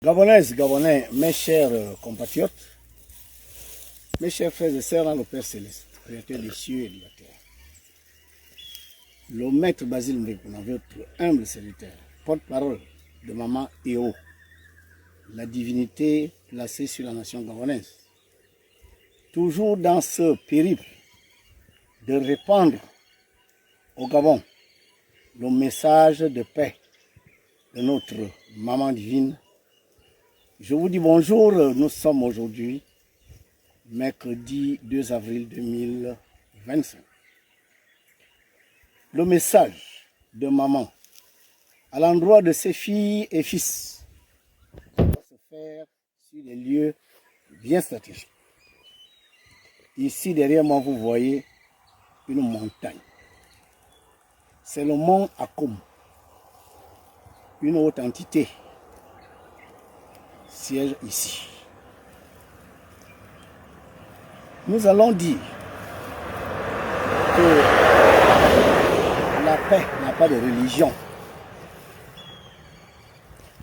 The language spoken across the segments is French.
Gabonaises, Gabonais, mes chers compatriotes, mes chers frères et sœurs dans le Père Céleste, Créateur des cieux et de la terre. Le maître Basile Mbekuna, votre humble serviteur, porte-parole de Maman Eo, la divinité placée sur la nation gabonaise. Toujours dans ce périple de répandre au Gabon le message de paix de notre Maman divine. Je vous dis bonjour, nous sommes aujourd'hui, mercredi 2 avril 2025. Le message de Maman à l'endroit de ses filles et fils va se faire sur des lieux bien stratégiques. Ici derrière moi, vous voyez une montagne. C'est le mont Akoum, une haute entité siège ici. Nous allons dire que la paix n'a pas de religion.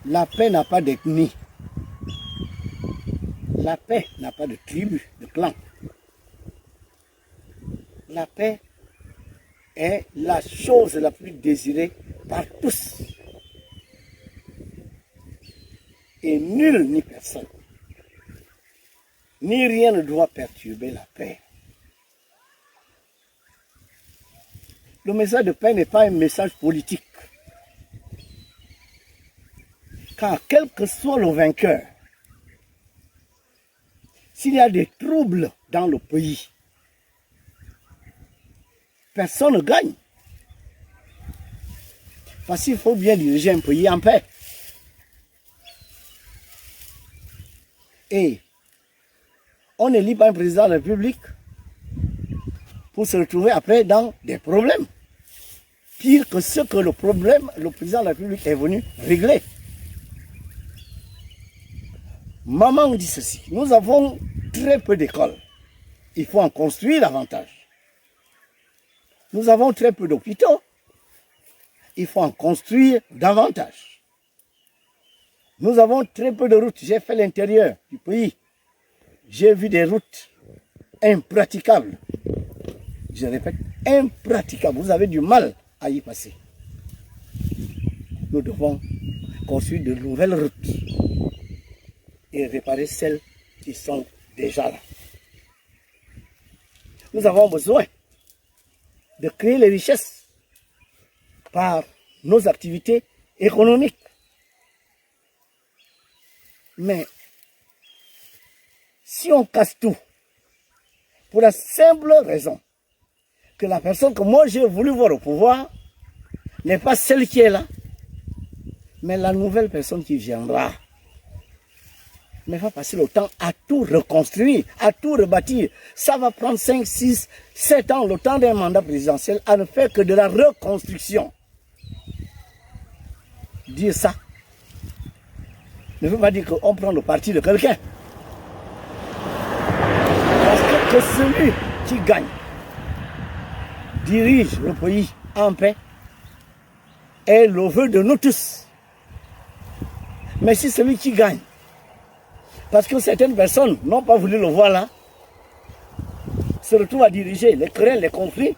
La paix n'a pas d'ethnie. La paix n'a pas de tribu, de clan. La paix est la chose la plus désirée par tous. Et nul ni personne, ni rien ne doit perturber la paix. Le message de paix n'est pas un message politique. Car quel que soit le vainqueur, s'il y a des troubles dans le pays, personne ne gagne. Parce qu'il faut bien diriger un pays en paix. Et on n'élit pas un président de la République pour se retrouver après dans des problèmes. Pire que ce que le président de la République est venu régler. Maman dit ceci, nous avons très peu d'écoles. Il faut en construire davantage. Nous avons très peu d'hôpitaux. Il faut en construire davantage. Nous avons très peu de routes. J'ai fait l'intérieur du pays. J'ai vu des routes impraticables. Je répète, impraticables. Vous avez du mal à y passer. Nous devons construire de nouvelles routes et réparer celles qui sont déjà là. Nous avons besoin de créer les richesses par nos activités économiques. Mais si on casse tout, pour la simple raison que la personne que moi j'ai voulu voir au pouvoir n'est pas celle qui est là, mais la nouvelle personne qui viendra, mais va passer le temps à tout reconstruire, à tout rebâtir. Ça va prendre 5, 6, 7 ans, le temps d'un mandat présidentiel, à ne faire que de la reconstruction. Dire ça ne veut pas dire qu'on prend le parti de quelqu'un. Parce que celui qui gagne dirige le pays en paix est le vœu de nous tous. Mais si celui qui gagne, parce que certaines personnes n'ont pas voulu le voir là, se retrouvent à diriger les querelles, les conflits,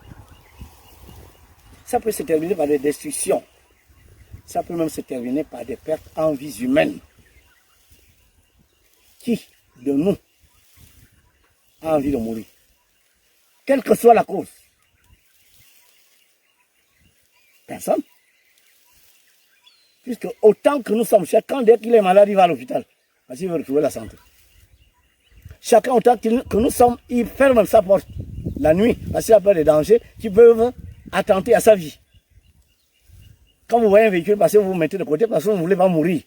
ça peut se terminer par des destructions. Ça peut même se terminer par des pertes en vies humaines. Qui de nous a envie de mourir? Quelle que soit la cause. Personne. Puisque autant que nous sommes, chacun dès qu'il est malade, il va à l'hôpital. Parce qu'il veut retrouver la santé. Chacun autant que nous sommes, il ferme sa porte la nuit. Parce qu'il a peur des dangers qui peuvent attenter à sa vie. Quand vous voyez un véhicule passer, vous vous mettez de côté parce que vous ne voulez pas mourir.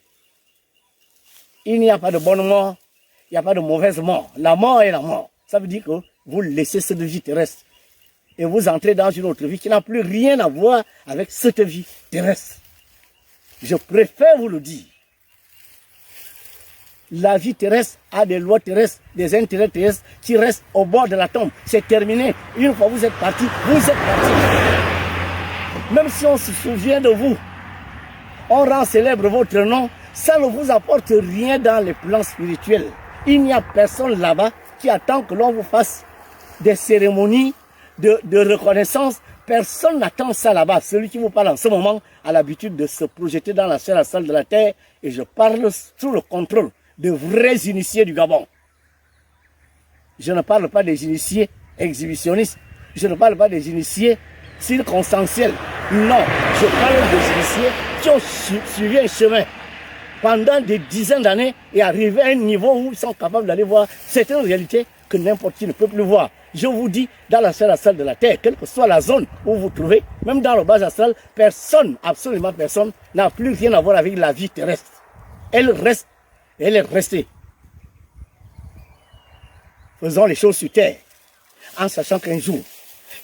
Il n'y a pas de bonne mort. Il n'y a pas de mauvaise mort. La mort est la mort. Ça veut dire que vous laissez cette vie terrestre. Et vous entrez dans une autre vie qui n'a plus rien à voir avec cette vie terrestre. Je préfère vous le dire. La vie terrestre a des lois terrestres, des intérêts terrestres qui restent au bord de la tombe. C'est terminé. Une fois que vous êtes parti, vous êtes parti. Même si on se souvient de vous, on rend célèbre votre nom, Ça ne vous apporte rien dans les plans spirituels. Il n'y a personne là-bas qui attend que l'on vous fasse des cérémonies de reconnaissance. Personne n'attend ça là-bas. Celui qui vous parle en ce moment a l'habitude de se projeter dans la salle de la terre. Et je parle sous le contrôle de vrais initiés du Gabon. Je ne parle pas des initiés exhibitionnistes. Je ne parle pas des initiés circonstanciels. Non, je parle des initiés qui ont suivi un chemin pendant des dizaines d'années et arrivé à un niveau où ils sont capables d'aller voir certaines réalités que n'importe qui ne peut plus voir. Je vous dis, dans la salle de la terre, quelle que soit la zone où vous vous trouvez, même dans le bas astral, personne, absolument personne, n'a plus rien à voir avec la vie terrestre. Elle reste, elle est restée. Faisons les choses sur terre, en sachant qu'un jour,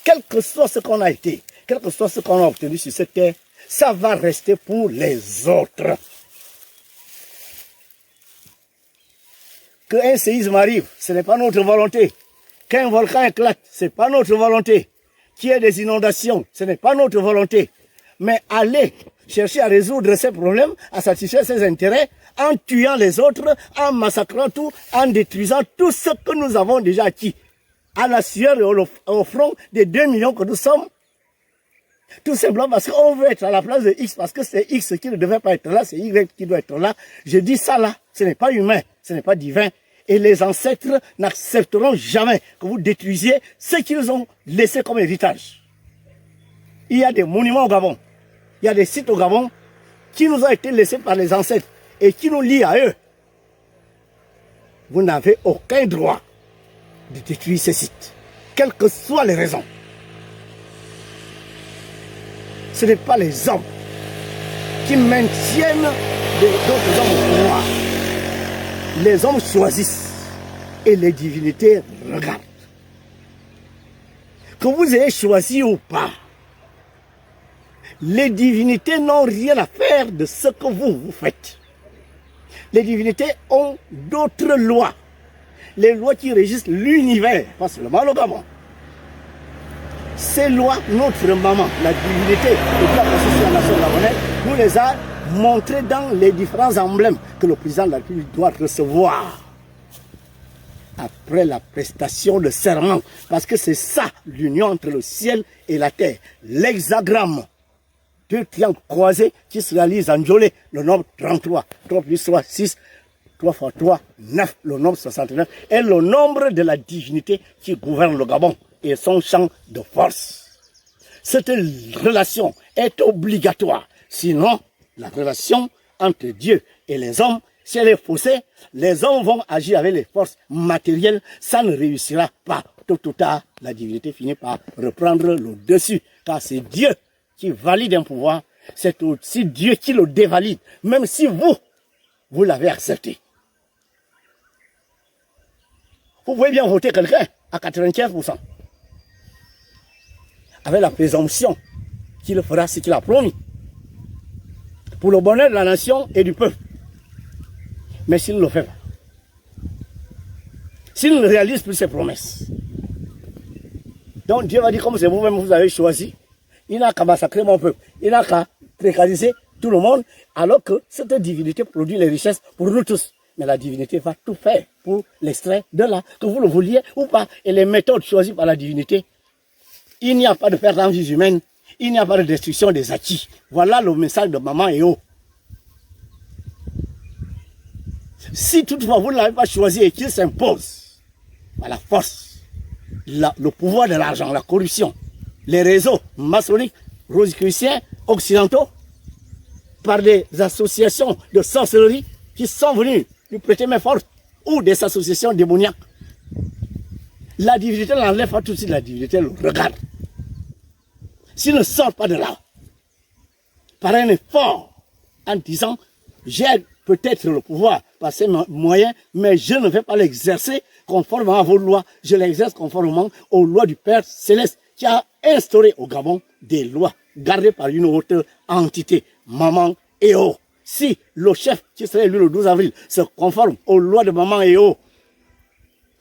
quel que soit ce qu'on a été, quel que soit ce qu'on a obtenu sur cette terre, ça va rester pour les autres. Qu'un séisme arrive, ce n'est pas notre volonté. Qu'un volcan éclate, ce n'est pas notre volonté. Qu'il y ait des inondations, ce n'est pas notre volonté. Mais aller chercher à résoudre ces problèmes, à satisfaire ses intérêts, en tuant les autres, en massacrant tout, en détruisant tout ce que nous avons déjà acquis. À la sueur et au front des 2 millions que nous sommes. Tout simplement parce qu'on veut être à la place de X, parce que c'est X qui ne devait pas être là, c'est Y qui doit être là. Je dis ça là, ce n'est pas humain, ce n'est pas divin. Et les ancêtres n'accepteront jamais que vous détruisiez ce qu'ils ont laissé comme héritage. Il y a des monuments au Gabon, il y a des sites au Gabon qui nous ont été laissés par les ancêtres et qui nous lient à eux. Vous n'avez aucun droit de détruire ces sites, quelles que soient les raisons. Ce n'est pas les hommes qui maintiennent d'autres hommes au pouvoir. Les hommes choisissent et les divinités regardent. Que vous ayez choisi ou pas, les divinités n'ont rien à faire de ce que vous faites. Les divinités ont d'autres lois. Les lois qui régissent l'univers, pas seulement le Gabon. Ces lois, notre maman, la divinité de la Constitution de la nation gabonaise, nous les a montrées dans les différents emblèmes que le président de la République doit recevoir après la prestation de serment. Parce que c'est ça l'union entre le ciel et la terre. L'hexagramme, 2 triangles croisés qui se réalisent en Djolé, le nombre 33. 3 plus 3, 6. 3 fois 3, 9, le nombre 69, est le nombre de la divinité qui gouverne le Gabon et son champ de force. Cette relation est obligatoire. Sinon, la relation entre Dieu et les hommes, si elle est faussée, les hommes vont agir avec les forces matérielles, ça ne réussira pas. Tôt ou tard, la divinité finit par reprendre le dessus, car c'est Dieu qui valide un pouvoir, c'est aussi Dieu qui le dévalide, même si vous l'avez accepté. Vous pouvez bien voter quelqu'un à 95%. Avec la présomption qu'il fera ce qu'il a promis. Pour le bonheur de la nation et du peuple. Mais s'il ne le fait pas. S'il ne réalise plus ses promesses. Donc Dieu va dire, comme c'est vous-même vous avez choisi, il n'a qu'à massacrer mon peuple. Il n'a qu'à précariser tout le monde, alors que cette divinité produit les richesses pour nous tous. Mais la divinité va tout faire pour l'extrait de là, que vous le vouliez ou pas. Et les méthodes choisies par la divinité, il n'y a pas de perte en vie humaine, il n'y a pas de destruction des acquis. Voilà le message de Maman Eo. Si toutefois vous ne l'avez pas choisi et qu'il s'impose par la force, le pouvoir de l'argent, la corruption, les réseaux maçonniques, rosicruciens, occidentaux, par des associations de sorcellerie qui sont venues lui prêter main forte, ou des associations démoniaques. La divinité n'enlève pas tout de suite, la divinité le regarde. S'il ne sort pas de là, par un effort, en disant, j'ai peut-être le pouvoir par ces moyens, mais je ne vais pas l'exercer conformément à vos lois, je l'exerce conformément aux lois du Père Céleste, qui a instauré au Gabon des lois gardées par une autre entité, Maman Eo. Si le chef qui serait élu le 12 avril se conforme aux lois de Maman Eo,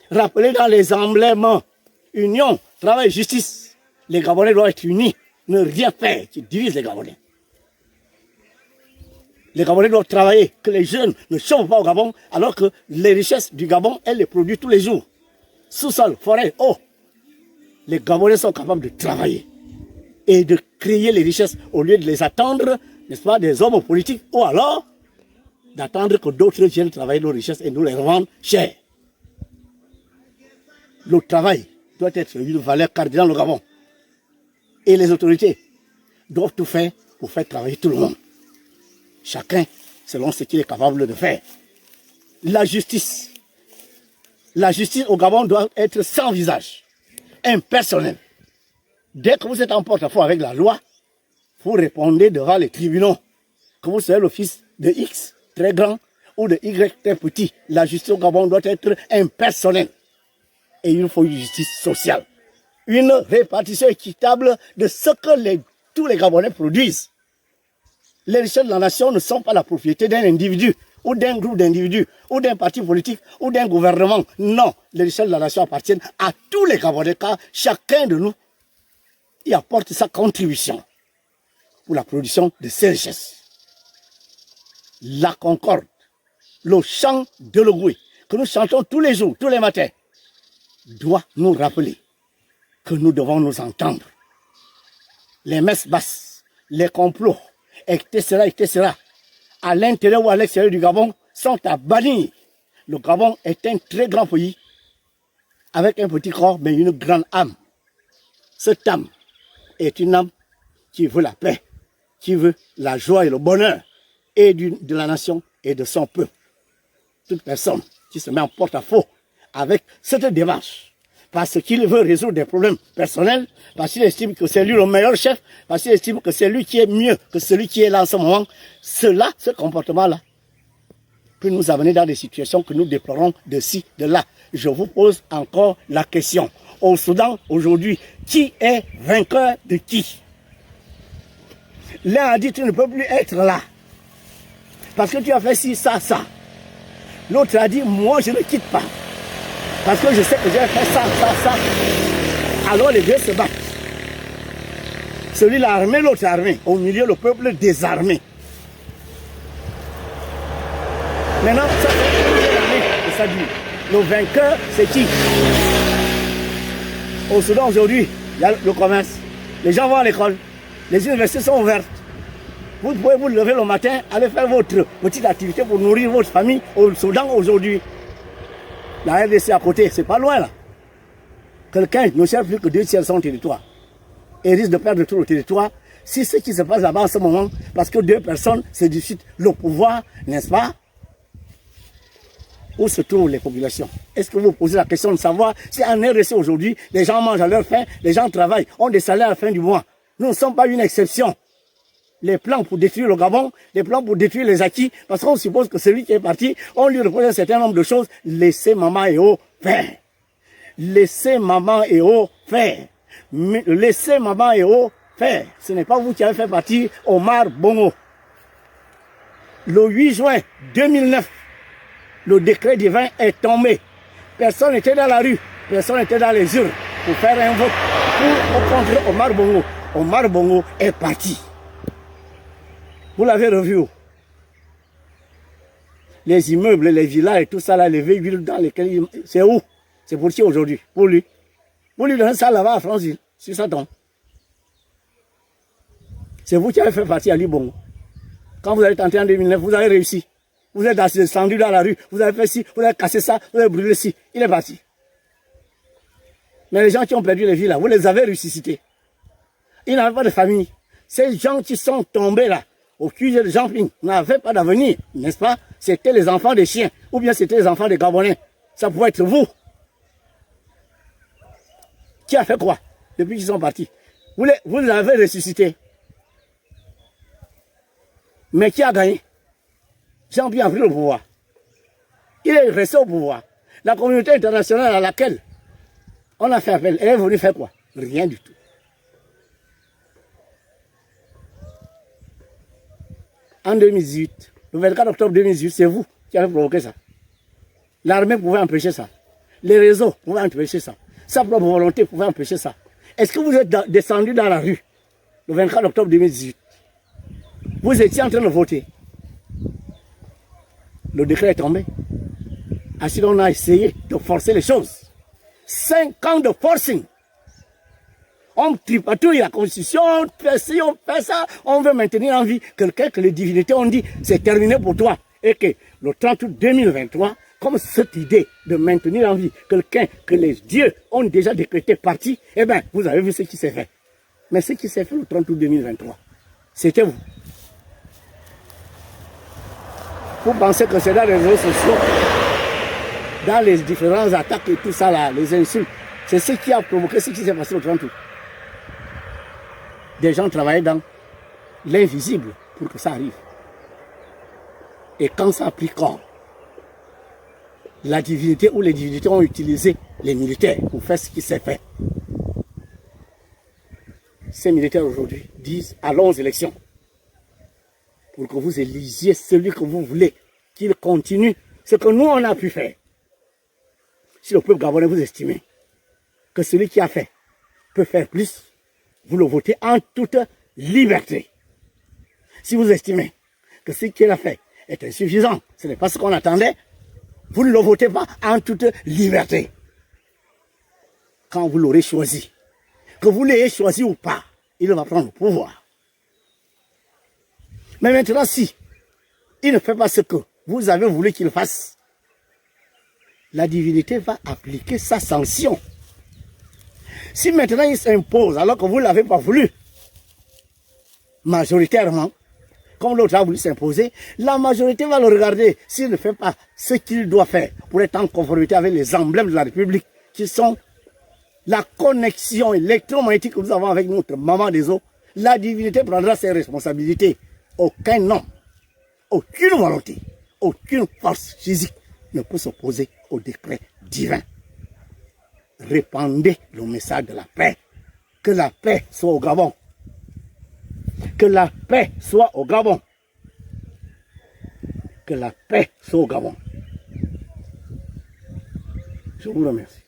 rappelez dans les emblèmes, union, travail, justice, les Gabonais doivent être unis, ne rien faire qui divise les Gabonais. Les Gabonais doivent travailler, que les jeunes ne chôment pas au Gabon, alors que les richesses du Gabon, elles les produisent tous les jours. Sous-sol, forêt, eau. Les Gabonais sont capables de travailler et de créer les richesses au lieu de les attendre, n'est-ce pas, des hommes politiques, ou alors d'attendre que d'autres viennent travailler nos richesses et nous les revendent cher. Le travail doit être une valeur cardinale au Gabon. Et les autorités doivent tout faire pour faire travailler tout le monde. Chacun selon ce qu'il est capable de faire. La justice. La justice au Gabon doit être sans visage, impersonnelle. Dès que vous êtes en porte-à-faux avec la loi, vous répondez devant les tribunaux. Que vous soyez le fils de X, très grand, ou de Y, très petit. La justice au Gabon doit être impersonnelle. Et il faut une justice sociale. Une répartition équitable de ce que tous les Gabonais produisent. Les richesses de la nation ne sont pas la propriété d'un individu, ou d'un groupe d'individus, ou d'un parti politique, ou d'un gouvernement. Non, les richesses de la nation appartiennent à tous les Gabonais, car chacun de nous y apporte sa contribution pour la production de ces richesses. La concorde, le chant de l'Ogoué, que nous chantons tous les jours, tous les matins, doit nous rappeler que nous devons nous entendre. Les messes basses, les complots, etc., à l'intérieur ou à l'extérieur du Gabon, sont à bannir. Le Gabon est un très grand pays, avec un petit corps, mais une grande âme. Cette âme est une âme qui veut la paix, qui veut la joie et le bonheur, et de la nation et de son peuple. Toute personne qui se met en porte-à-faux avec cette démarche, parce qu'il veut résoudre des problèmes personnels, parce qu'il estime que c'est lui le meilleur chef, parce qu'il estime que c'est lui qui est mieux que celui qui est là en ce moment, ce comportement-là, peut nous amener dans des situations que nous déplorons de ci, de là. Je vous pose encore la question. Au Soudan, aujourd'hui, qui est vainqueur de qui? L'un a dit, tu ne peux plus être là, parce que tu as fait ci, ça, ça. L'autre a dit, moi je ne quitte pas, parce que je sais que j'ai fait ça, ça, ça. Alors les deux se battent. Celui-là armé, l'autre armé. Au milieu, le peuple désarmé. Maintenant, ça fait ça dit. Le vainqueur, c'est qui? Au Soudan, aujourd'hui, il y a le commerce. Les gens vont à l'école. Les universités sont ouvertes. Vous pouvez vous lever le matin, aller faire votre petite activité pour nourrir votre famille au Soudan aujourd'hui. La RDC à côté, c'est pas loin là. Quelqu'un ne cherche plus que 2 tiers de son territoire et risque de perdre tout le territoire si ce qui se passe là-bas en ce moment, parce que 2 personnes se disputent le pouvoir, n'est-ce pas? Où se trouvent les populations? Est-ce que vous posez la question de savoir si en RDC aujourd'hui, les gens mangent à leur faim, les gens travaillent, ont des salaires à la fin du mois? Nous ne sommes pas une exception. Les plans pour détruire le Gabon, les plans pour détruire les acquis, parce qu'on suppose que celui qui est parti, on lui reproche un certain nombre de choses. Laissez maman et eau faire. Laissez maman et eau faire. Laissez maman et eau faire. Ce n'est pas vous qui avez fait partie Omar Bongo. Le 8 juin 2009, le décret divin est tombé. Personne n'était dans la rue, personne n'était dans les urnes pour faire un vote pour contre Omar Bongo. Omar Bongo est parti. Vous l'avez revu où? Les immeubles, les villas et tout ça, là, les véhicules dans lesquels... C'est où? C'est pour qui aujourd'hui? Pour lui. Pour lui donner ça là-bas à Franceville, sur sa tombe. C'est vous qui avez fait partie à Libongo. Quand vous avez tenté en 2009, vous avez réussi. Vous êtes descendu dans la rue, vous avez fait ci, vous avez cassé ça, vous avez brûlé ci. Il est parti. Mais les gens qui ont perdu les vies là, vous les avez ressuscités. Ils n'avaient pas de famille. Ces gens qui sont tombés là, au QG de Jean-Ping, n'avaient pas d'avenir, n'est-ce pas? C'était les enfants des chiens, ou bien c'était les enfants des Gabonais. Ça pouvait être vous. Qui a fait quoi depuis qu'ils sont partis? Vous les avez ressuscités. Mais qui a gagné? Jean-Ping a pris le pouvoir. Il est resté au pouvoir. La communauté internationale à laquelle on a fait appel, elle est venue faire quoi? Rien du tout. En 2018, le 24 octobre 2018, c'est vous qui avez provoqué ça. L'armée pouvait empêcher ça. Les réseaux pouvaient empêcher ça. Sa propre volonté pouvait empêcher ça. Est-ce que vous êtes descendu dans la rue le 24 octobre 2018? Vous étiez en train de voter. le décret est tombé. Ainsi, on a essayé de forcer les choses. 5 ans de forcing. On tripatouille la constitution, on fait ci, on fait ça, on veut maintenir en vie quelqu'un que les divinités ont dit c'est terminé pour toi. Et que le 30 août 2023, comme cette idée de maintenir en vie quelqu'un que les dieux ont déjà décrété parti, eh bien, vous avez vu ce qui s'est fait. Mais ce qui s'est fait le 30 août 2023, c'était vous. Vous pensez que c'est dans les réseaux sociaux, dans les différentes attaques et tout ça là, les insultes, c'est ce qui a provoqué ce qui s'est passé le 30 août. Des gens travaillaient dans l'invisible pour que ça arrive. Et quand ça a pris corps, la divinité ou les divinités ont utilisé les militaires pour faire ce qui s'est fait. Ces militaires aujourd'hui disent allons aux élections pour que vous élisiez celui que vous voulez, qu'il continue ce que nous on a pu faire. Si le peuple gabonais vous estimez que celui qui a fait peut faire plus, vous le votez en toute liberté. Si vous estimez que ce qu'il a fait est insuffisant, ce n'est pas ce qu'on attendait, vous ne le votez pas en toute liberté. Quand vous l'aurez choisi, que vous l'ayez choisi ou pas, il va prendre le pouvoir. Mais maintenant, si il ne fait pas ce que vous avez voulu qu'il fasse, la divinité va appliquer sa sanction. Si maintenant il s'impose alors que vous ne l'avez pas voulu, majoritairement, comme l'autre a voulu s'imposer, la majorité va le regarder s'il ne fait pas ce qu'il doit faire pour être en conformité avec les emblèmes de la République, qui sont la connexion électromagnétique que nous avons avec notre maman des eaux. La divinité prendra ses responsabilités. Aucun homme, aucune volonté, aucune force physique ne peut s'opposer au décret divin. Répandez le message de la paix. Que la paix soit au Gabon. Que la paix soit au Gabon. Que la paix soit au Gabon. Je vous remercie.